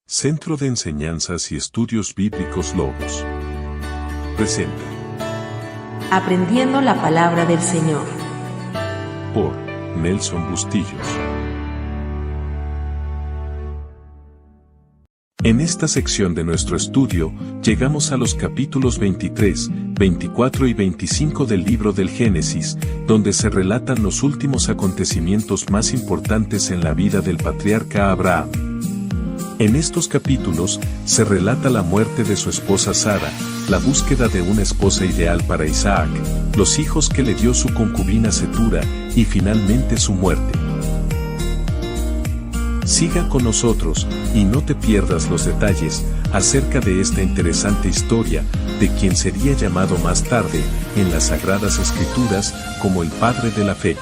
Centro de Enseñanzas y Estudios Bíblicos Logos presenta Aprendiendo la Palabra del Señor por Nelson Bustillos. En esta sección de nuestro estudio, llegamos a los capítulos 23, 24 y 25 del libro del Génesis, donde se relatan los últimos acontecimientos más importantes en la vida del patriarca Abraham. En estos capítulos, se relata la muerte de su esposa Sara, la búsqueda de una esposa ideal para Isaac, los hijos que le dio su concubina Cetura, y finalmente su muerte. Siga con nosotros, y no te pierdas los detalles, acerca de esta interesante historia, de quien sería llamado más tarde, en las Sagradas Escrituras, como el Padre de la Fe.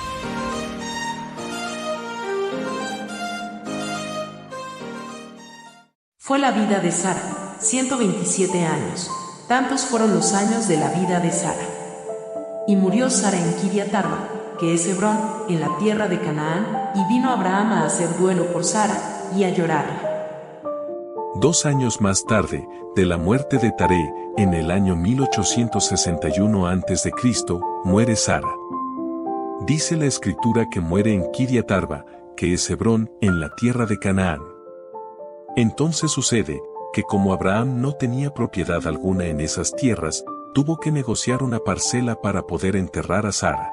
Fue la vida de Sara, 127 años. Tantos fueron los años de la vida de Sara. Y murió Sara en Kiriat Arba, que es Hebrón, en la tierra de Canaán, y vino Abraham a hacer duelo por Sara, y a llorarla. 2 años más tarde, de la muerte de Taré, en el año 1861 a.C., muere Sara. Dice la Escritura que muere en Kiriat Arba, que es Hebrón, en la tierra de Canaán. Entonces sucede, que como Abraham no tenía propiedad alguna en esas tierras, tuvo que negociar una parcela para poder enterrar a Sara.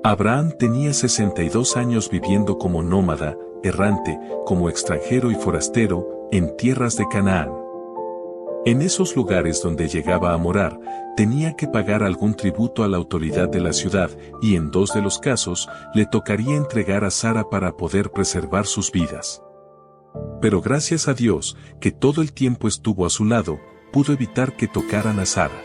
Abraham tenía 62 años viviendo como nómada, errante, como extranjero y forastero, en tierras de Canaán. En esos lugares donde llegaba a morar, tenía que pagar algún tributo a la autoridad de la ciudad, y en 2 de los casos, le tocaría entregar a Sara para poder preservar sus vidas. Pero gracias a Dios, que todo el tiempo estuvo a su lado, pudo evitar que tocaran a Sara.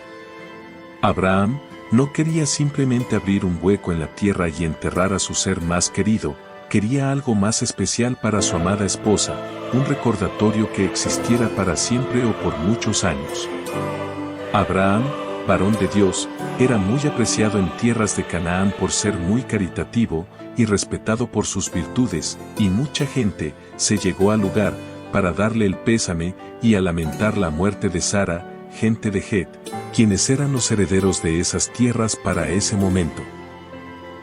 Abraham no quería simplemente abrir un hueco en la tierra y enterrar a su ser más querido, quería algo más especial para su amada esposa, un recordatorio que existiera para siempre o por muchos años. Abraham, varón de Dios, era muy apreciado en tierras de Canaán por ser muy caritativo y respetado por sus virtudes, y mucha gente se llegó al lugar para darle el pésame y a lamentar la muerte de Sara, gente de Het, quienes eran los herederos de esas tierras para ese momento.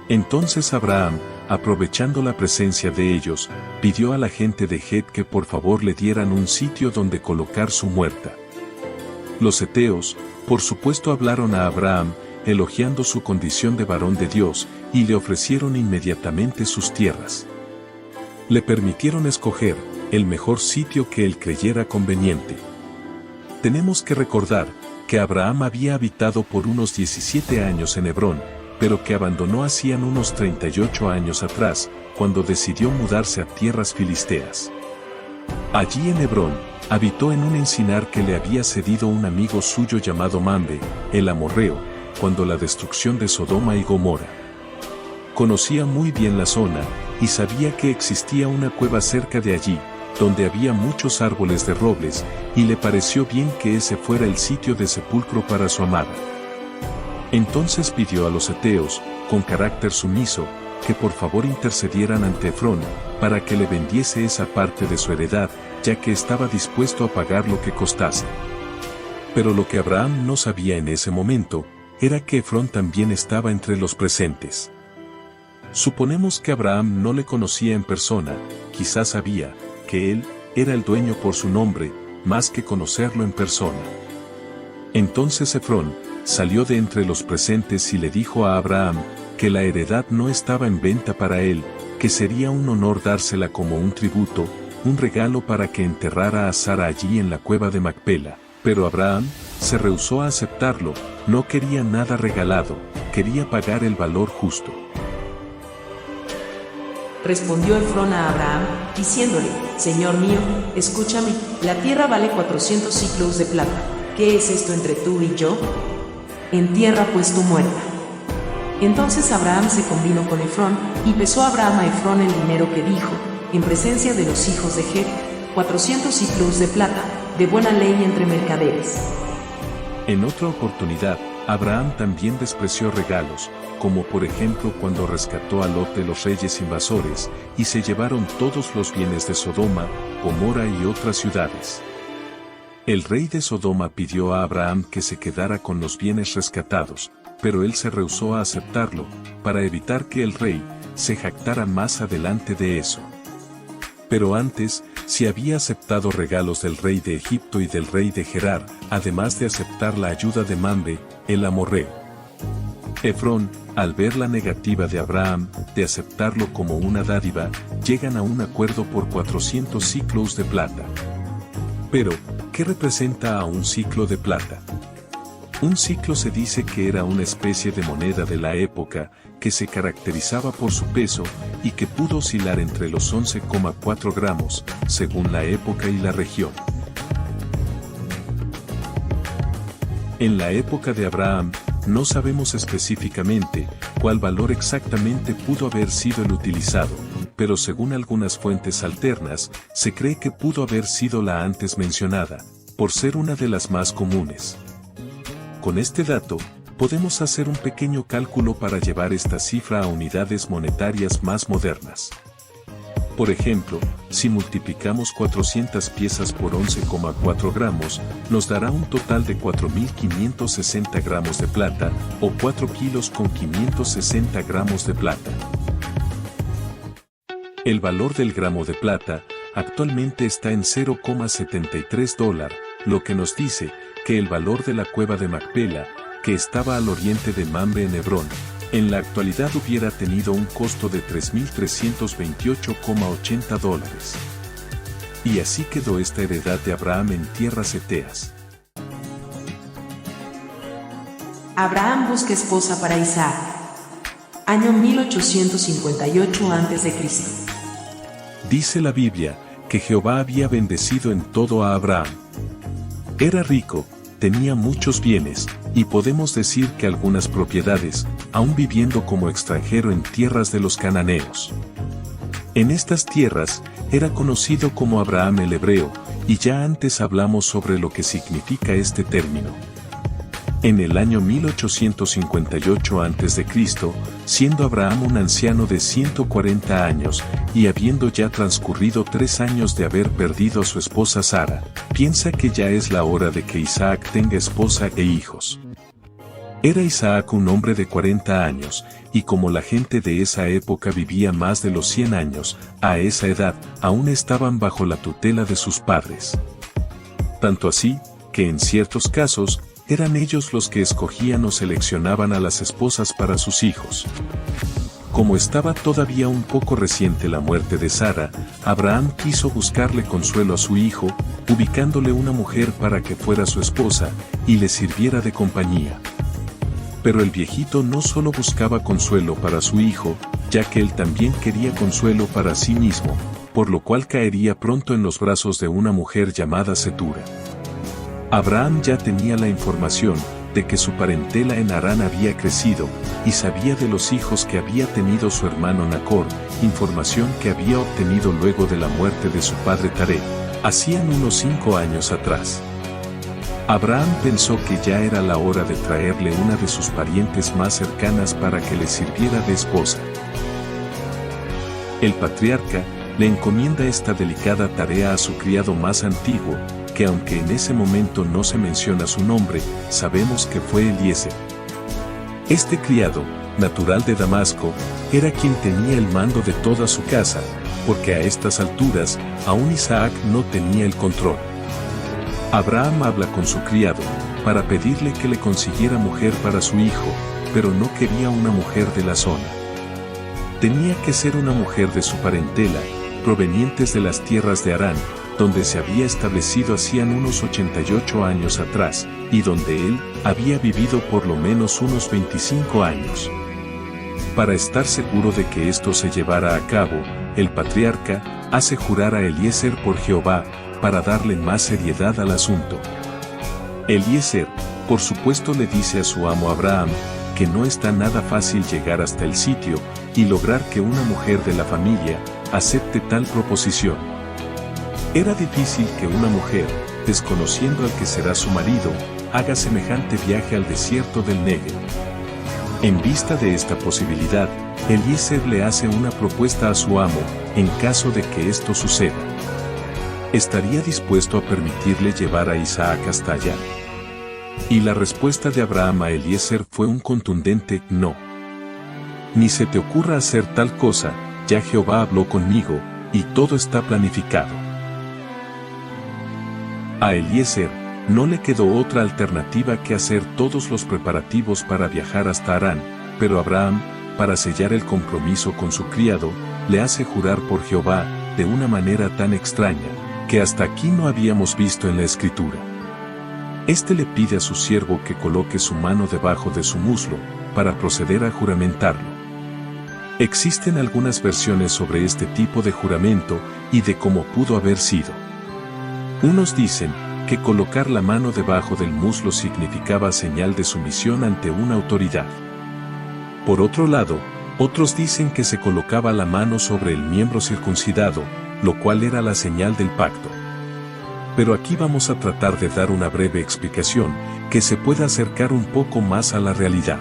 Entonces Abraham, aprovechando la presencia de ellos, pidió a la gente de Het que por favor le dieran un sitio donde colocar su muerta. Los heteos, por supuesto, hablaron a Abraham, elogiando su condición de varón de Dios, y le ofrecieron inmediatamente sus tierras. Le permitieron escoger el mejor sitio que él creyera conveniente. Tenemos que recordar que Abraham había habitado por unos 17 años en Hebrón, pero que abandonó hacían unos 38 años atrás, cuando decidió mudarse a tierras filisteas. Allí en Hebrón, habitó en un encinar que le había cedido un amigo suyo llamado Mamre, el amorreo, cuando la destrucción de Sodoma y Gomorra. Conocía muy bien la zona, y sabía que existía una cueva cerca de allí, donde había muchos árboles de robles, y le pareció bien que ese fuera el sitio de sepulcro para su amada. Entonces pidió a los heteos, con carácter sumiso, que por favor intercedieran ante Efrón, para que le vendiese esa parte de su heredad, ya que estaba dispuesto a pagar lo que costase. Pero lo que Abraham no sabía en ese momento, era que Efrón también estaba entre los presentes. Suponemos que Abraham no le conocía en persona, quizás sabía que él era el dueño por su nombre, más que conocerlo en persona. Entonces Efrón salió de entre los presentes y le dijo a Abraham que la heredad no estaba en venta para él, que sería un honor dársela como un tributo, un regalo para que enterrara a Sara allí en la cueva de Macpela. Pero Abraham se rehusó a aceptarlo, no quería nada regalado, quería pagar el valor justo. Respondió Efrón a Abraham, diciéndole: Señor mío, escúchame, la tierra vale 400 siclos de plata. ¿Qué es esto entre tú y yo? Entierra pues tu muerta. Entonces Abraham se convino con Efrón, y pesó Abraham a Efrón el dinero que dijo, en presencia de los hijos de Het, 400 siclos de plata, de buena ley entre mercaderes. En otra oportunidad, Abraham también despreció regalos, como por ejemplo cuando rescató a Lot de los reyes invasores, y se llevaron todos los bienes de Sodoma, Gomorra y otras ciudades. El rey de Sodoma pidió a Abraham que se quedara con los bienes rescatados, pero él se rehusó a aceptarlo, para evitar que el rey se jactara más adelante de eso. Pero antes, si había aceptado regalos del rey de Egipto y del rey de Gerar, además de aceptar la ayuda de Mamre, el amorreo. Efrón, al ver la negativa de Abraham de aceptarlo como una dádiva, llegan a un acuerdo por 400 siclos de plata. Pero, ¿qué representa a un siclo de plata? Un siclo se dice que era una especie de moneda de la época, que se caracterizaba por su peso, y que pudo oscilar entre los 11,4 gramos, según la época y la región. En la época de Abraham, no sabemos específicamente cuál valor exactamente pudo haber sido el utilizado, pero según algunas fuentes alternas, se cree que pudo haber sido la antes mencionada, por ser una de las más comunes. Con este dato, podemos hacer un pequeño cálculo para llevar esta cifra a unidades monetarias más modernas. Por ejemplo, si multiplicamos 400 piezas por 11,4 gramos, nos dará un total de 4.560 gramos de plata, o 4 kilos con 560 gramos de plata. El valor del gramo de plata actualmente está en $0,73, lo que nos dice que el valor de la cueva de Macpela, que estaba al oriente de Mamre en Hebrón, en la actualidad hubiera tenido un costo de $3.328,80. Y así quedó esta heredad de Abraham en tierras eteas. Abraham busca esposa para Isaac. Año 1858 a.C. Dice la Biblia que Jehová había bendecido en todo a Abraham. Era rico, tenía muchos bienes, y podemos decir que algunas propiedades, aún viviendo como extranjero en tierras de los cananeos. En estas tierras, era conocido como Abraham el hebreo, y ya antes hablamos sobre lo que significa este término. En el año 1858 a.C., siendo Abraham un anciano de 140 años, y habiendo ya transcurrido 3 años de haber perdido a su esposa Sara, piensa que ya es la hora de que Isaac tenga esposa e hijos. Era Isaac un hombre de 40 años, y como la gente de esa época vivía más de los 100 años, a esa edad, aún estaban bajo la tutela de sus padres. Tanto así, que en ciertos casos, eran ellos los que escogían o seleccionaban a las esposas para sus hijos. Como estaba todavía un poco reciente la muerte de Sara, Abraham quiso buscarle consuelo a su hijo, ubicándole una mujer para que fuera su esposa, y le sirviera de compañía. Pero el viejito no solo buscaba consuelo para su hijo, ya que él también quería consuelo para sí mismo, por lo cual caería pronto en los brazos de una mujer llamada Cetura. Abraham ya tenía la información de que su parentela en Harán había crecido, y sabía de los hijos que había tenido su hermano Nacor, información que había obtenido luego de la muerte de su padre Taré, hacían unos 5 años atrás. Abraham pensó que ya era la hora de traerle una de sus parientes más cercanas para que le sirviera de esposa. El patriarca le encomienda esta delicada tarea a su criado más antiguo, que aunque en ese momento no se menciona su nombre, sabemos que fue Eliezer. Este criado, natural de Damasco, era quien tenía el mando de toda su casa, porque a estas alturas, aún Isaac no tenía el control. Abraham habla con su criado, para pedirle que le consiguiera mujer para su hijo, pero no quería una mujer de la zona. Tenía que ser una mujer de su parentela, provenientes de las tierras de Harán, donde se había establecido hacían unos 88 años atrás, y donde él había vivido por lo menos unos 25 años. Para estar seguro de que esto se llevara a cabo, el patriarca hace jurar a Eliezer por Jehová, para darle más seriedad al asunto. Eliezer, por supuesto, le dice a su amo Abraham, que no está nada fácil llegar hasta el sitio, y lograr que una mujer de la familia acepte tal proposición. Era difícil que una mujer, desconociendo al que será su marido, haga semejante viaje al desierto del Negev. En vista de esta posibilidad, Eliezer le hace una propuesta a su amo, en caso de que esto suceda. ¿Estaría dispuesto a permitirle llevar a Isaac hasta allá? Y la respuesta de Abraham a Eliezer fue un contundente no. Ni se te ocurra hacer tal cosa, ya Jehová habló conmigo, y todo está planificado. A Eliezer no le quedó otra alternativa que hacer todos los preparativos para viajar hasta Harán, pero Abraham, para sellar el compromiso con su criado, le hace jurar por Jehová, de una manera tan extraña, que hasta aquí no habíamos visto en la Escritura. Este le pide a su siervo que coloque su mano debajo de su muslo, para proceder a juramentarlo. Existen algunas versiones sobre este tipo de juramento, y de cómo pudo haber sido. Unos dicen que colocar la mano debajo del muslo significaba señal de sumisión ante una autoridad. Por otro lado, otros dicen que se colocaba la mano sobre el miembro circuncidado, lo cual era la señal del pacto. Pero aquí vamos a tratar de dar una breve explicación, que se pueda acercar un poco más a la realidad.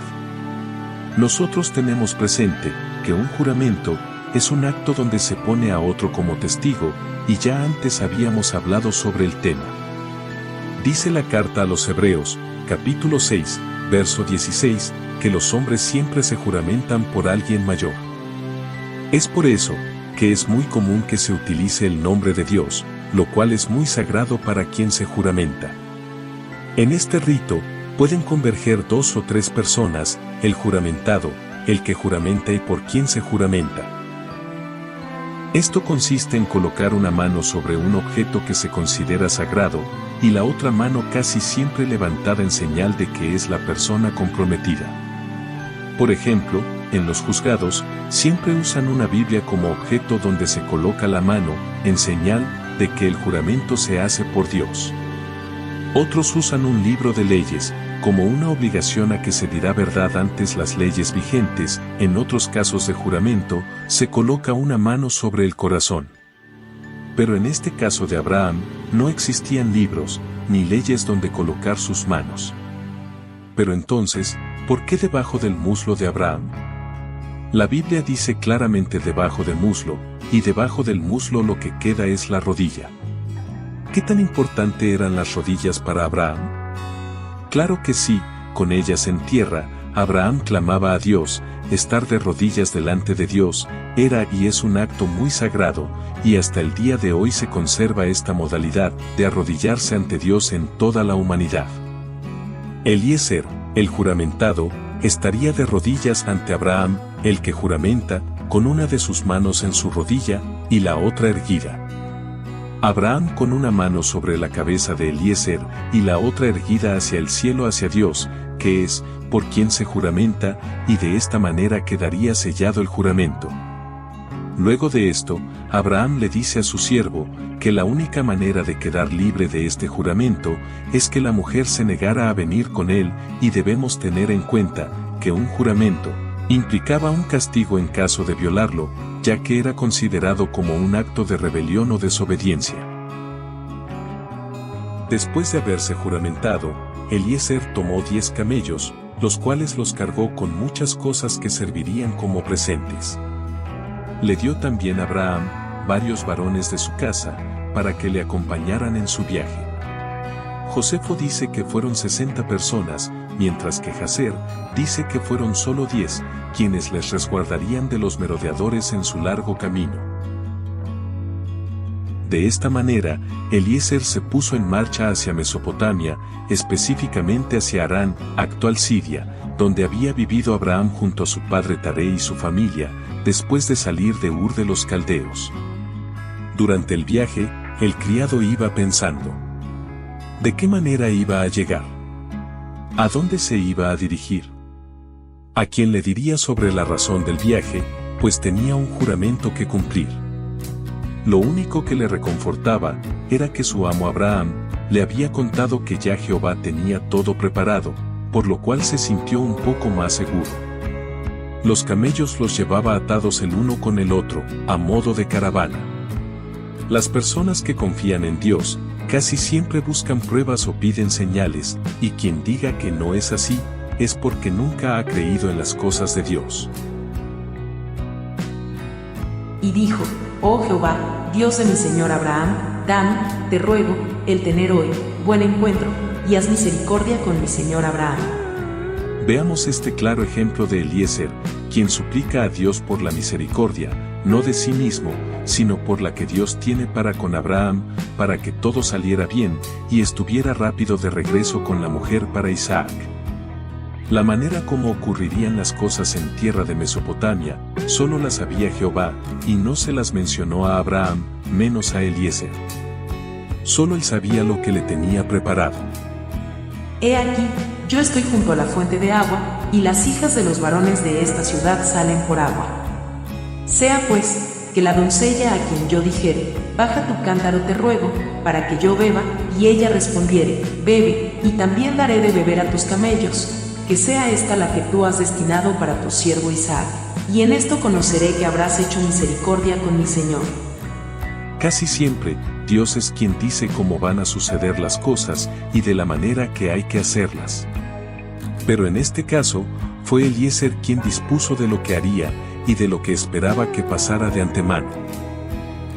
Nosotros tenemos presente que un juramento es un acto donde se pone a otro como testigo, y ya antes habíamos hablado sobre el tema. Dice la carta a los Hebreos, capítulo 6, verso 16, que los hombres siempre se juramentan por alguien mayor. Es por eso que es muy común que se utilice el nombre de Dios, lo cual es muy sagrado para quien se juramenta. En este rito, pueden converger 2 o 3 personas, el juramentado, el que juramenta y por quien se juramenta. Esto consiste en colocar una mano sobre un objeto que se considera sagrado, y la otra mano casi siempre levantada en señal de que es la persona comprometida. Por ejemplo, en los juzgados, siempre usan una Biblia como objeto donde se coloca la mano, en señal de que el juramento se hace por Dios. Otros usan un libro de leyes, como una obligación a que se dirá verdad antes las leyes vigentes. En otros casos de juramento, se coloca una mano sobre el corazón. Pero en este caso de Abraham, no existían libros, ni leyes donde colocar sus manos. Pero entonces, ¿por qué debajo del muslo de Abraham? La Biblia dice claramente debajo del muslo, y debajo del muslo lo que queda es la rodilla. ¿Qué tan importante eran las rodillas para Abraham? Claro que sí, con ellas en tierra, Abraham clamaba a Dios. Estar de rodillas delante de Dios era y es un acto muy sagrado, y hasta el día de hoy se conserva esta modalidad de arrodillarse ante Dios en toda la humanidad. Eliezer, el juramentado, estaría de rodillas ante Abraham, el que juramenta, con una de sus manos en su rodilla, y la otra erguida. Abraham con una mano sobre la cabeza de Eliezer, y la otra erguida hacia el cielo hacia Dios, que es, por quien se juramenta, y de esta manera quedaría sellado el juramento. Luego de esto, Abraham le dice a su siervo, que la única manera de quedar libre de este juramento, es que la mujer se negara a venir con él, y debemos tener en cuenta, que un juramento, implicaba un castigo en caso de violarlo, ya que era considerado como un acto de rebelión o desobediencia. Después de haberse juramentado, Eliezer tomó 10 camellos, los cuales los cargó con muchas cosas que servirían como presentes. Le dio también a Abraham varios varones de su casa, para que le acompañaran en su viaje. Josefo dice que fueron 60 personas, mientras que Jaser dice que fueron solo 10, quienes les resguardarían de los merodeadores en su largo camino. De esta manera, Eliezer se puso en marcha hacia Mesopotamia, específicamente hacia Harán, actual Siria, donde había vivido Abraham junto a su padre Taré y su familia, después de salir de Ur de los Caldeos. Durante el viaje, el criado iba pensando: ¿de qué manera iba a llegar? ¿A dónde se iba a dirigir? ¿A quién le diría sobre la razón del viaje? Pues tenía un juramento que cumplir. Lo único que le reconfortaba era que su amo Abraham le había contado que ya Jehová tenía todo preparado, por lo cual se sintió un poco más seguro. Los camellos los llevaba atados el uno con el otro, a modo de caravana. Las personas que confían en Dios, casi siempre buscan pruebas o piden señales, y quien diga que no es así, es porque nunca ha creído en las cosas de Dios. Y dijo: Oh Jehová, Dios de mi señor Abraham, dame, te ruego, el tener hoy buen encuentro, y haz misericordia con mi señor Abraham. Veamos este claro ejemplo de Eliezer, quien suplica a Dios por la misericordia, no de sí mismo, sino por la que Dios tiene para con Abraham, para que todo saliera bien, y estuviera rápido de regreso con la mujer para Isaac. La manera como ocurrirían las cosas en tierra de Mesopotamia, solo las sabía Jehová, y no se las mencionó a Abraham, menos a Eliezer. Solo él sabía lo que le tenía preparado. He aquí, yo estoy junto a la fuente de agua, y las hijas de los varones de esta ciudad salen por agua. Sea pues, que la doncella a quien yo dijere, baja tu cántaro te ruego, para que yo beba, y ella respondiere, bebe, y también daré de beber a tus camellos, que sea esta la que tú has destinado para tu siervo Isaac, y en esto conoceré que habrás hecho misericordia con mi Señor. Casi siempre, Dios es quien dice cómo van a suceder las cosas y de la manera que hay que hacerlas. Pero en este caso, fue Eliezer quien dispuso de lo que haría y de lo que esperaba que pasara de antemano.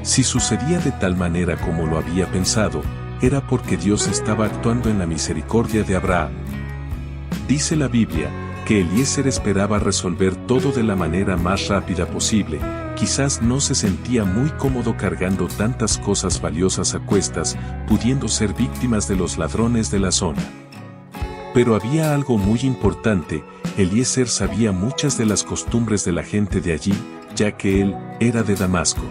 Si sucedía de tal manera como lo había pensado, era porque Dios estaba actuando en la misericordia de Abraham. Dice la Biblia, que Eliezer esperaba resolver todo de la manera más rápida posible, quizás no se sentía muy cómodo cargando tantas cosas valiosas a cuestas, pudiendo ser víctimas de los ladrones de la zona. Pero había algo muy importante, Eliezer sabía muchas de las costumbres de la gente de allí, ya que él era de Damasco.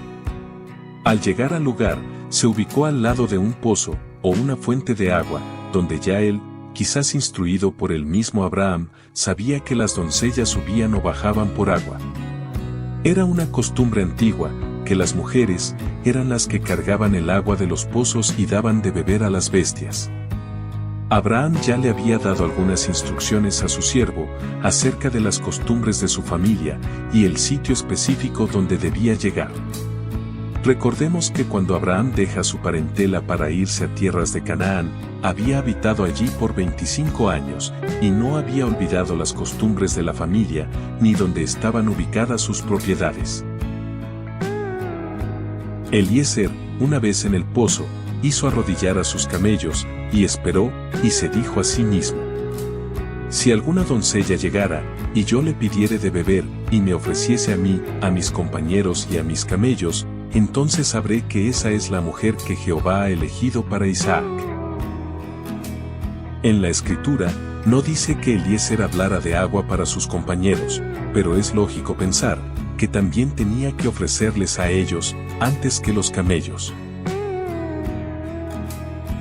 Al llegar al lugar, se ubicó al lado de un pozo, o una fuente de agua, donde ya él, quizás instruido por el mismo Abraham, sabía que las doncellas subían o bajaban por agua. Era una costumbre antigua, que las mujeres eran las que cargaban el agua de los pozos y daban de beber a las bestias. Abraham ya le había dado algunas instrucciones a su siervo acerca de las costumbres de su familia y el sitio específico donde debía llegar. Recordemos que cuando Abraham deja su parentela para irse a tierras de Canaán, había habitado allí por 25 años, y no había olvidado las costumbres de la familia, ni donde estaban ubicadas sus propiedades. Eliezer, una vez en el pozo, hizo arrodillar a sus camellos, y esperó, y se dijo a sí mismo: si alguna doncella llegara, y yo le pidiere de beber, y me ofreciese a mí, a mis compañeros y a mis camellos, entonces sabré que esa es la mujer que Jehová ha elegido para Isaac. En la Escritura, no dice que Eliezer hablara de agua para sus compañeros, pero es lógico pensar que también tenía que ofrecerles a ellos, antes que los camellos.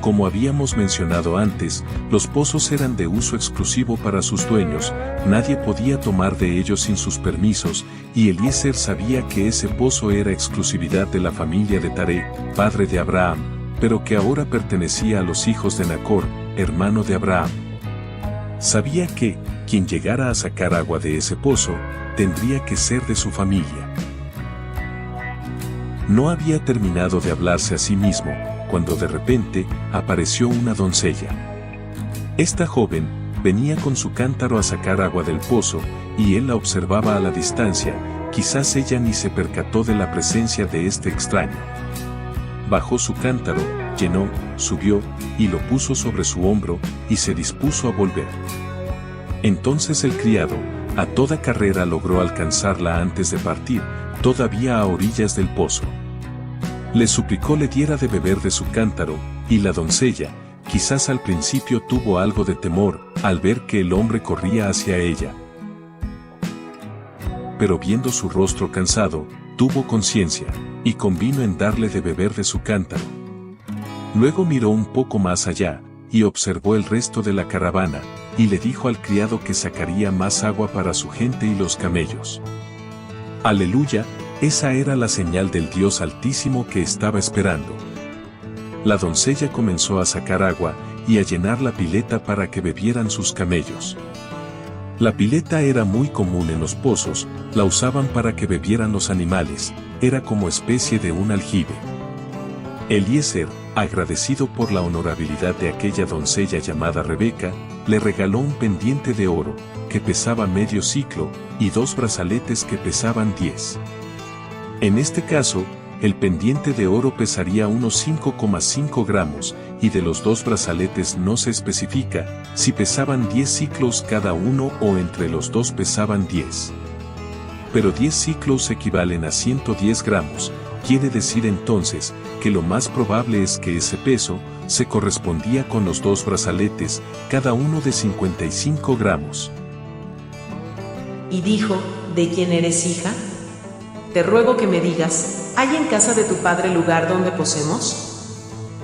Como habíamos mencionado antes, los pozos eran de uso exclusivo para sus dueños, nadie podía tomar de ellos sin sus permisos, y Eliezer sabía que ese pozo era exclusividad de la familia de Taré, padre de Abraham, pero que ahora pertenecía a los hijos de Nacor, hermano de Abraham. Sabía que, quien llegara a sacar agua de ese pozo, tendría que ser de su familia. No había terminado de hablarse a sí mismo, cuando de repente, apareció una doncella. Esta joven, venía con su cántaro a sacar agua del pozo, y él la observaba a la distancia, quizás ella ni se percató de la presencia de este extraño. Bajó su cántaro, llenó, subió, y lo puso sobre su hombro, y se dispuso a volver. Entonces el criado, a toda carrera logró alcanzarla antes de partir, todavía a orillas del pozo. Le suplicó le diera de beber de su cántaro, y la doncella, quizás al principio tuvo algo de temor, al ver que el hombre corría hacia ella. Pero viendo su rostro cansado, tuvo conciencia, y convino en darle de beber de su cántaro. Luego miró un poco más allá, y observó el resto de la caravana, y le dijo al criado que sacaría más agua para su gente y los camellos. Aleluya, esa era la señal del Dios Altísimo que estaba esperando. La doncella comenzó a sacar agua, y a llenar la pileta para que bebieran sus camellos. La pileta era muy común en los pozos, la usaban para que bebieran los animales, era como especie de un aljibe. Eliezer, agradecido por la honorabilidad de aquella doncella llamada Rebeca, le regaló un pendiente de oro, que pesaba medio siclo, y 2 brazaletes que pesaban 10. En este caso, el pendiente de oro pesaría unos 5,5 gramos, y de los 2 brazaletes no se especifica si pesaban 10 ciclos cada uno o entre los dos pesaban 10. Pero 10 ciclos equivalen a 110 gramos, quiere decir entonces que lo más probable es que ese peso se correspondía con los 2 brazaletes, cada uno de 55 gramos. Y dijo, ¿de quién eres hija? Te ruego que me digas, ¿hay en casa de tu padre lugar donde posemos?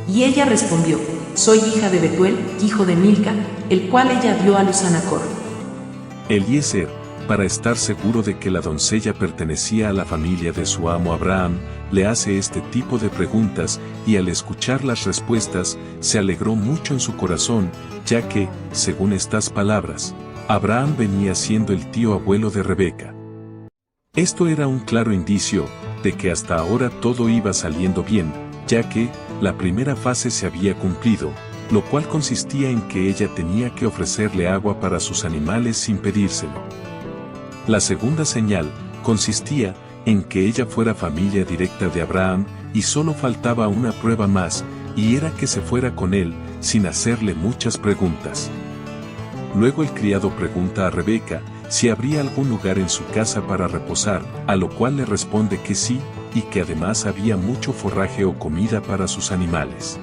Y ella respondió, soy hija de Betuel, hijo de Milca, el cual ella dio a luz a Nacor. Eliezer, para estar seguro de que la doncella pertenecía a la familia de su amo Abraham, le hace este tipo de preguntas, y al escuchar las respuestas, se alegró mucho en su corazón, ya que, según estas palabras, Abraham venía siendo el tío abuelo de Rebeca. Esto era un claro indicio de que hasta ahora todo iba saliendo bien, ya que la primera fase se había cumplido, lo cual consistía en que ella tenía que ofrecerle agua para sus animales sin pedírselo. La segunda señal consistía en que ella fuera familia directa de Abraham, y solo faltaba una prueba más, y era que se fuera con él, sin hacerle muchas preguntas. Luego el criado pregunta a Rebeca si habría algún lugar en su casa para reposar, a lo cual le responde que sí, y que además había mucho forraje o comida para sus animales.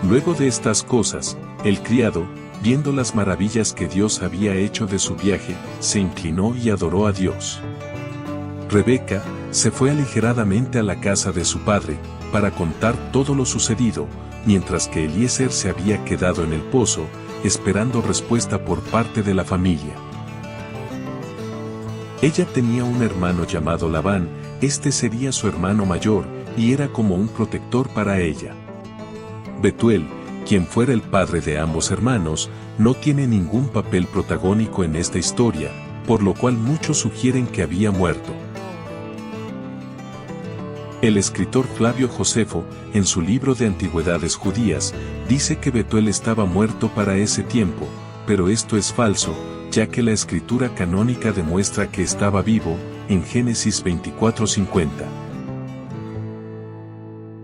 Luego de estas cosas, el criado, viendo las maravillas que Dios había hecho de su viaje, se inclinó y adoró a Dios. Rebeca se fue aligeradamente a la casa de su padre, para contar todo lo sucedido, mientras que Eliezer se había quedado en el pozo, esperando respuesta por parte de la familia. Ella tenía un hermano llamado Labán, este sería su hermano mayor, y era como un protector para ella. Betuel, quien fuera el padre de ambos hermanos, no tiene ningún papel protagónico en esta historia, por lo cual muchos sugieren que había muerto. El escritor Flavio Josefo, en su libro de Antigüedades Judías, dice que Betuel estaba muerto para ese tiempo, pero esto es falso, ya que la escritura canónica demuestra que estaba vivo, en Génesis 24:50.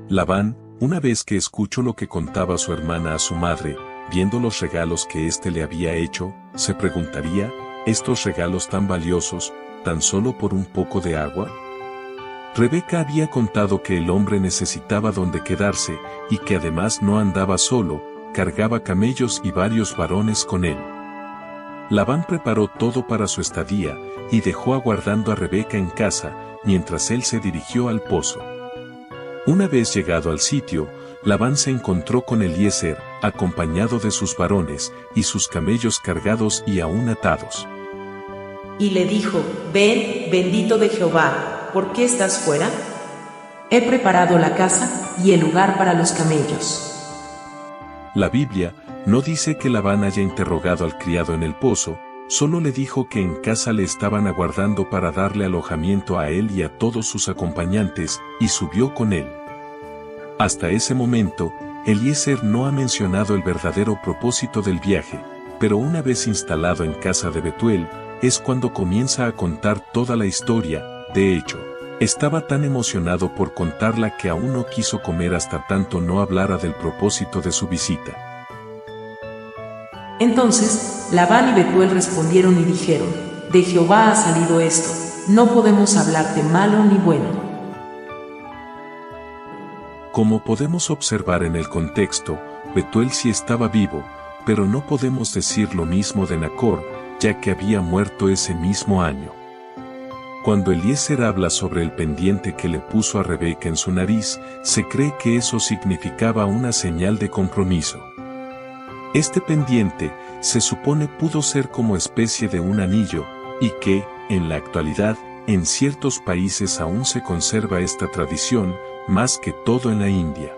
Labán, una vez que escuchó lo que contaba su hermana a su madre, viendo los regalos que éste le había hecho, se preguntaría, ¿estos regalos tan valiosos, tan solo por un poco de agua? Rebeca había contado que el hombre necesitaba donde quedarse, y que además no andaba solo, cargaba camellos y varios varones con él. Labán preparó todo para su estadía, y dejó aguardando a Rebeca en casa, mientras él se dirigió al pozo. Una vez llegado al sitio, Labán se encontró con Eliezer, acompañado de sus varones, y sus camellos cargados y aún atados. Y le dijo, ven, bendito de Jehová, ¿por qué estás fuera? He preparado la casa y el lugar para los camellos. La Biblia no dice que Labán haya interrogado al criado en el pozo, solo le dijo que en casa le estaban aguardando para darle alojamiento a él y a todos sus acompañantes, y subió con él. Hasta ese momento, Eliezer no ha mencionado el verdadero propósito del viaje, pero una vez instalado en casa de Betuel, es cuando comienza a contar toda la historia. De hecho, estaba tan emocionado por contarla que aún no quiso comer hasta tanto no hablara del propósito de su visita. Entonces, Labán y Betuel respondieron y dijeron, de Jehová ha salido esto, no podemos hablarte malo ni bueno. Como podemos observar en el contexto, Betuel sí estaba vivo, pero no podemos decir lo mismo de Nacor, ya que había muerto ese mismo año. Cuando Eliezer habla sobre el pendiente que le puso a Rebeca en su nariz, se cree que eso significaba una señal de compromiso. Este pendiente, se supone pudo ser como especie de un anillo, y que, en la actualidad, en ciertos países aún se conserva esta tradición, más que todo en la India.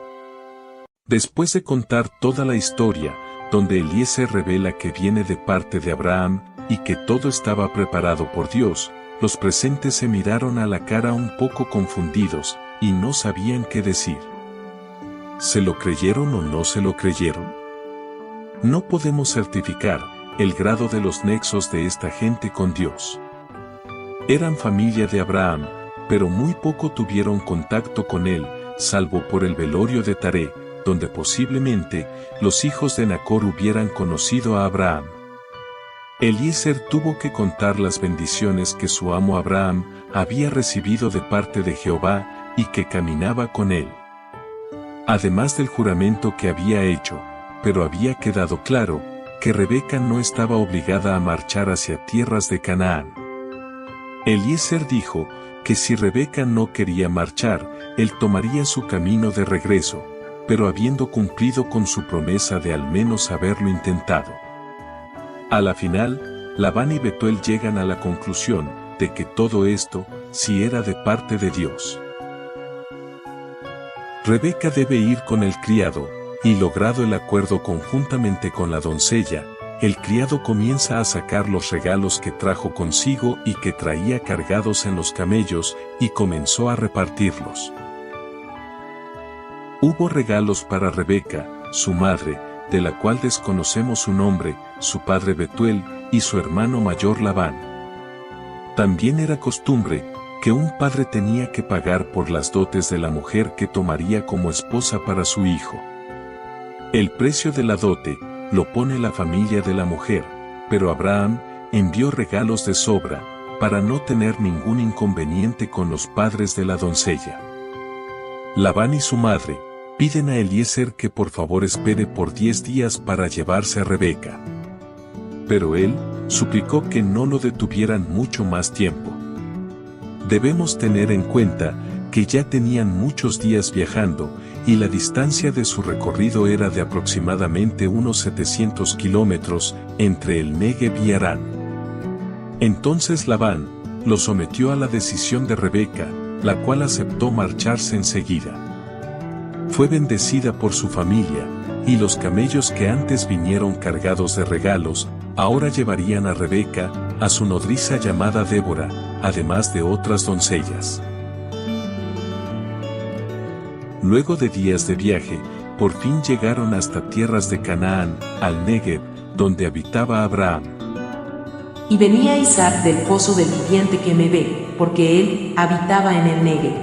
Después de contar toda la historia, donde Eliezer revela que viene de parte de Abraham, y que todo estaba preparado por Dios, los presentes se miraron a la cara un poco confundidos, y no sabían qué decir. ¿Se lo creyeron o no se lo creyeron? No podemos certificar el grado de los nexos de esta gente con Dios. Eran familia de Abraham, pero muy poco tuvieron contacto con él, salvo por el velorio de Taré, donde posiblemente los hijos de Nacor hubieran conocido a Abraham. Eliezer tuvo que contar las bendiciones que su amo Abraham había recibido de parte de Jehová y que caminaba con él. Además del juramento que había hecho, pero había quedado claro que Rebeca no estaba obligada a marchar hacia tierras de Canaán. Eliezer dijo que si Rebeca no quería marchar, él tomaría su camino de regreso, pero habiendo cumplido con su promesa de al menos haberlo intentado. A la final, Labán y Betuel llegan a la conclusión de que todo esto sí era de parte de Dios. Rebeca debe ir con el criado, y logrado el acuerdo conjuntamente con la doncella, el criado comienza a sacar los regalos que trajo consigo y que traía cargados en los camellos, y comenzó a repartirlos. Hubo regalos para Rebeca, su madre, de la cual desconocemos su nombre, su padre Betuel, y su hermano mayor Labán. También era costumbre que un padre tenía que pagar por las dotes de la mujer que tomaría como esposa para su hijo. El precio de la dote lo pone la familia de la mujer, pero Abraham envió regalos de sobra, para no tener ningún inconveniente con los padres de la doncella. Labán y su madre piden a Eliezer que por favor espere por 10 días para llevarse a Rebeca. Pero él suplicó que no lo detuvieran mucho más tiempo. Debemos tener en cuenta que ya tenían muchos días viajando, y la distancia de su recorrido era de aproximadamente unos 700 kilómetros entre el Negev y Harán. Entonces Labán lo sometió a la decisión de Rebeca, la cual aceptó marcharse enseguida. Fue bendecida por su familia, y los camellos que antes vinieron cargados de regalos, ahora llevarían a Rebeca, a su nodriza llamada Débora, además de otras doncellas. Luego de días de viaje, por fin llegaron hasta tierras de Canaán, al Negev, donde habitaba Abraham. Y venía Isaac del pozo del viviente que me ve, porque él habitaba en el Negev.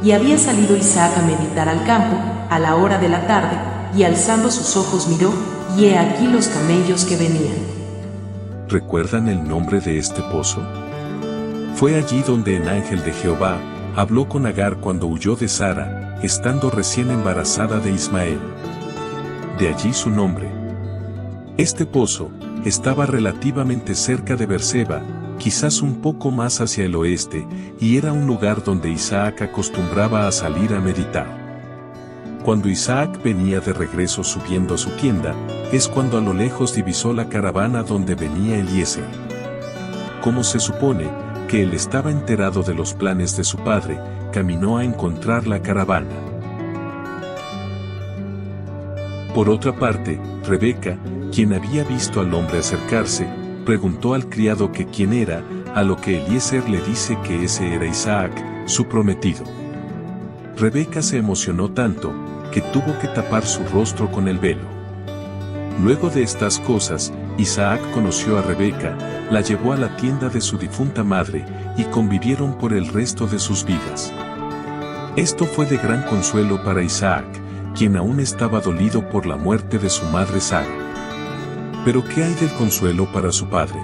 Y había salido Isaac a meditar al campo, a la hora de la tarde, y alzando sus ojos miró, y he aquí los camellos que venían. ¿Recuerdan el nombre de este pozo? Fue allí donde el ángel de Jehová habló con Agar cuando huyó de Sara, estando recién embarazada de Ismael. De allí su nombre. Este pozo estaba relativamente cerca de Beerseba, quizás un poco más hacia el oeste, y era un lugar donde Isaac acostumbraba a salir a meditar. Cuando Isaac venía de regreso subiendo a su tienda, es cuando a lo lejos divisó la caravana donde venía Eliezer. Como se supone que él estaba enterado de los planes de su padre, caminó a encontrar la caravana. Por otra parte, Rebeca, quien había visto al hombre acercarse, preguntó al criado que quién era, a lo que Eliezer le dice que ese era Isaac, su prometido. Rebeca se emocionó tanto, que tuvo que tapar su rostro con el velo. Luego de estas cosas, Isaac conoció a Rebeca, la llevó a la tienda de su difunta madre, y convivieron por el resto de sus vidas. Esto fue de gran consuelo para Isaac, quien aún estaba dolido por la muerte de su madre Sara. Pero ¿qué hay del consuelo para su padre?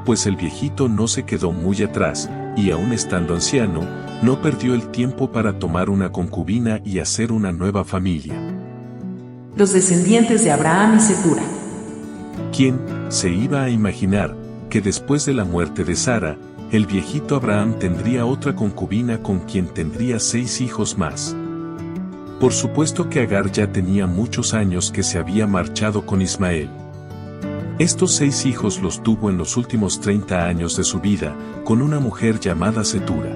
Pues el viejito no se quedó muy atrás, y aún estando anciano, no perdió el tiempo para tomar una concubina y hacer una nueva familia. Los descendientes de Abraham y Setura. ¿Quién se iba a imaginar que después de la muerte de Sara, el viejito Abraham tendría otra concubina con quien tendría 6 hijos más? Por supuesto que Agar ya tenía muchos años que se había marchado con Ismael. Estos 6 hijos los tuvo en los últimos 30 años de su vida, con una mujer llamada Setura.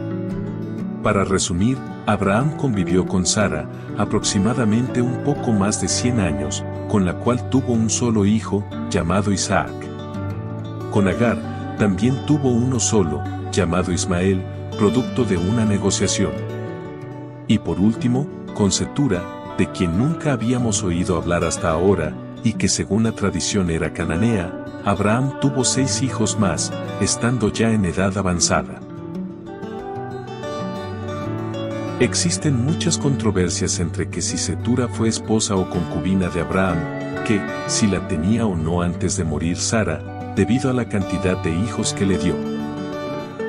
Para resumir, Abraham convivió con Sara, aproximadamente un poco más de 100 años, con la cual tuvo un solo hijo, llamado Isaac. Con Agar, también tuvo uno solo, llamado Ismael, producto de una negociación. Y por último, con Setura, de quien nunca habíamos oído hablar hasta ahora, y que según la tradición era cananea, Abraham tuvo 6 hijos más, estando ya en edad avanzada. Existen muchas controversias entre que si Cetura fue esposa o concubina de Abraham, que, si la tenía o no antes de morir Sara, debido a la cantidad de hijos que le dio.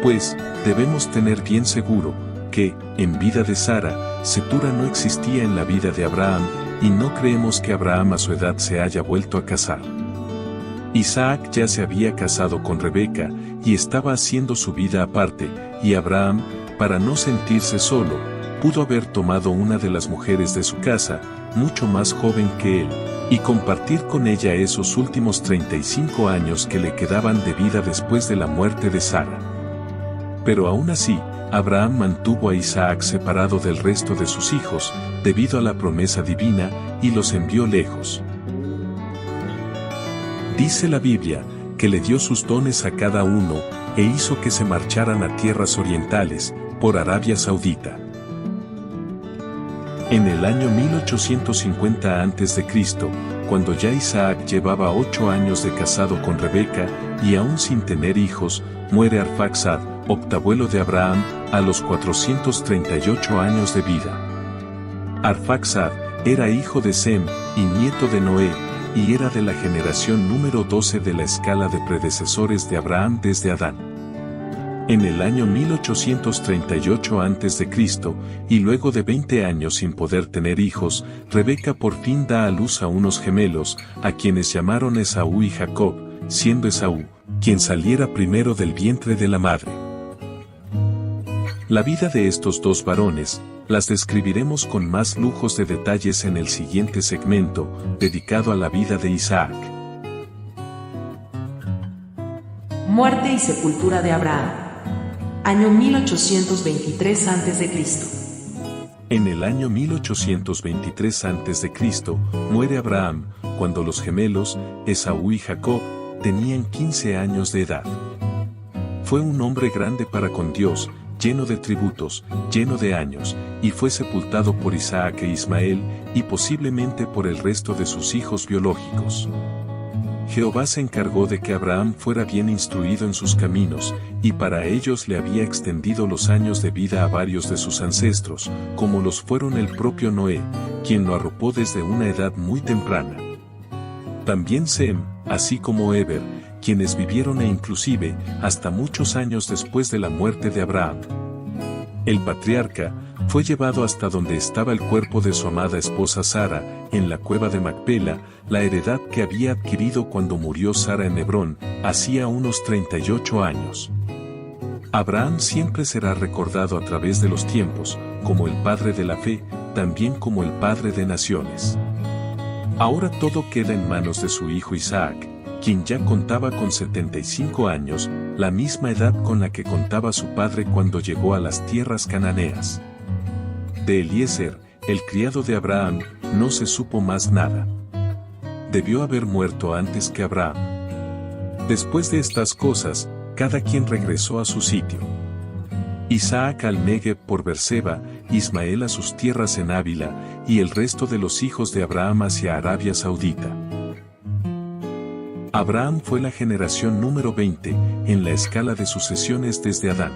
Pues, debemos tener bien seguro, que, en vida de Sara, Cetura no existía en la vida de Abraham, y no creemos que Abraham a su edad se haya vuelto a casar. Isaac ya se había casado con Rebeca, y estaba haciendo su vida aparte, y Abraham, para no sentirse solo, pudo haber tomado una de las mujeres de su casa, mucho más joven que él, y compartir con ella esos últimos 35 años que le quedaban de vida después de la muerte de Sara. Pero aún así, Abraham mantuvo a Isaac separado del resto de sus hijos, debido a la promesa divina, y los envió lejos. Dice la Biblia, que le dio sus dones a cada uno, e hizo que se marcharan a tierras orientales, por Arabia Saudita. En el año 1850 a.C., cuando ya Isaac llevaba 8 años de casado con Rebeca, y aún sin tener hijos, muere Arfaxad, octabuelo de Abraham, a los 438 años de vida. Arfaxad era hijo de Sem, y nieto de Noé, y era de la generación número 12 de la escala de predecesores de Abraham desde Adán. En el año 1838 a.C., y luego de 20 años sin poder tener hijos, Rebeca por fin da a luz a unos gemelos, a quienes llamaron Esaú y Jacob, siendo Esaú, quien saliera primero del vientre de la madre. La vida de estos dos varones, las describiremos con más lujos de detalles en el siguiente segmento, dedicado a la vida de Isaac. Muerte y sepultura de Abraham. Año 1823 a.C. En el año 1823 a.C., muere Abraham, cuando los gemelos, Esaú y Jacob, tenían 15 años de edad. Fue un hombre grande para con Dios, lleno de tributos, lleno de años, y fue sepultado por Isaac e Ismael, y posiblemente por el resto de sus hijos biológicos. Jehová se encargó de que Abraham fuera bien instruido en sus caminos, y para ellos le había extendido los años de vida a varios de sus ancestros, como los fueron el propio Noé, quien lo arropó desde una edad muy temprana. También Sem, así como Eber, quienes vivieron e inclusive, hasta muchos años después de la muerte de Abraham. El patriarca, fue llevado hasta donde estaba el cuerpo de su amada esposa Sara, en la cueva de Macpela, la heredad que había adquirido cuando murió Sara en Hebrón, hacía unos 38 años. Abraham siempre será recordado a través de los tiempos, como el padre de la fe, también como el padre de naciones. Ahora todo queda en manos de su hijo Isaac, quien ya contaba con 75 años, la misma edad con la que contaba su padre cuando llegó a las tierras cananeas. De Eliezer, el criado de Abraham, no se supo más nada. Debió haber muerto antes que Abraham. Después de estas cosas, cada quien regresó a su sitio. Isaac al Negev por Berseba, Ismael a sus tierras en Ávila, y el resto de los hijos de Abraham hacia Arabia Saudita. Abraham fue la generación número 20, en la escala de sucesiones desde Adán.